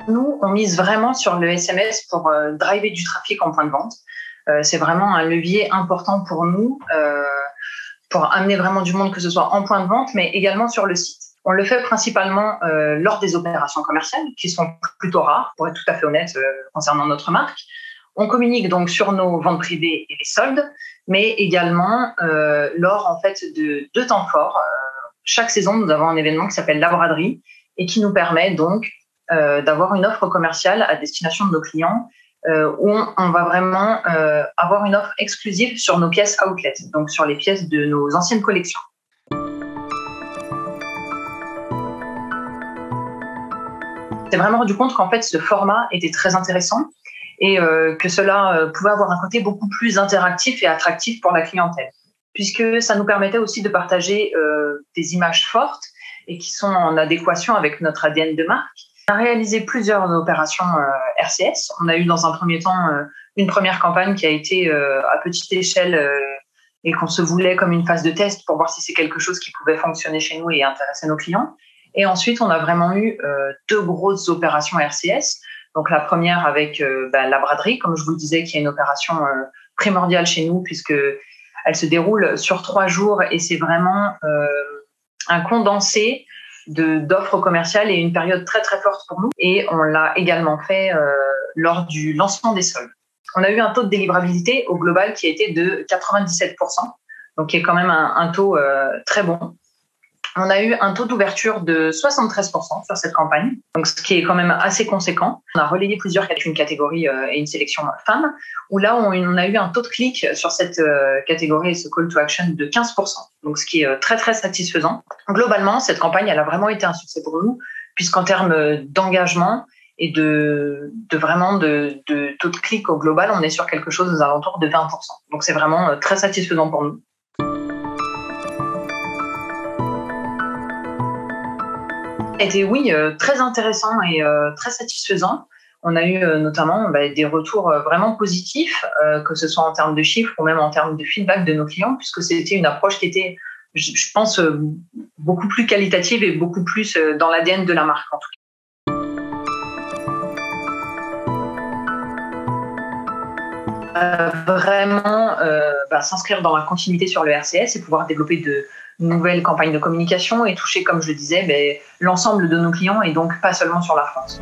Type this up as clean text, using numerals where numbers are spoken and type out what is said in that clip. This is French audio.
Nous, on mise vraiment sur le SMS pour driver du trafic en point de vente. C'est vraiment un levier important pour nous, pour amener vraiment du monde, que ce soit en point de vente, mais également sur le site. On le fait principalement lors des opérations commerciales, qui sont plutôt rares, pour être tout à fait honnête, concernant notre marque. On communique donc sur nos ventes privées et les soldes, mais également lors en fait de temps forts. Chaque saison, nous avons un événement qui s'appelle la braderie et qui nous permet donc d'avoir une offre commerciale à destination de nos clients où on va vraiment avoir une offre exclusive sur nos pièces outlet, donc sur les pièces de nos anciennes collections. On s'est vraiment rendu compte qu'en fait, ce format était très intéressant et que cela pouvait avoir un côté beaucoup plus interactif et attractif pour la clientèle, puisque ça nous permettait aussi de partager des images fortes et qui sont en adéquation avec notre ADN de marque. On a réalisé plusieurs opérations RCS. On a eu dans un premier temps une première campagne qui a été à petite échelle et qu'on se voulait comme une phase de test pour voir si c'est quelque chose qui pouvait fonctionner chez nous et intéresser nos clients. Et ensuite, on a vraiment eu deux grosses opérations RCS. Donc la première avec la braderie, comme je vous le disais, qui est une opération primordiale chez nous puisque elle se déroule sur 3 jours et c'est vraiment un condensé d'offres commerciales et une période très très forte pour nous. Et on l'a également fait lors du lancement des soldes. On a eu un taux de délivrabilité au global qui a été de 97%, donc qui est quand même un taux très bon. On a eu un taux d'ouverture de 73% sur cette campagne, donc ce qui est quand même assez conséquent. On a relayé plusieurs catégories, une catégorie et une sélection femmes, où là on a eu un taux de clic sur cette catégorie et ce call to action de 15%, donc ce qui est très très satisfaisant. Globalement, cette campagne elle a vraiment été un succès pour nous, puisqu'en termes d'engagement et de taux de clic au global, on est sur quelque chose aux alentours de 20%. Donc c'est vraiment très satisfaisant pour nous. Était oui très intéressant et très satisfaisant. On a eu notamment des retours vraiment positifs, que ce soit en termes de chiffres ou même en termes de feedback de nos clients, puisque c'était une approche qui était, je pense, beaucoup plus qualitative et beaucoup plus dans l'ADN de la marque en tout cas. Vraiment s'inscrire dans la continuité sur le RCS et pouvoir développer de nouvelles campagnes de communication et toucher, comme je le disais, l'ensemble de nos clients et donc pas seulement sur la France.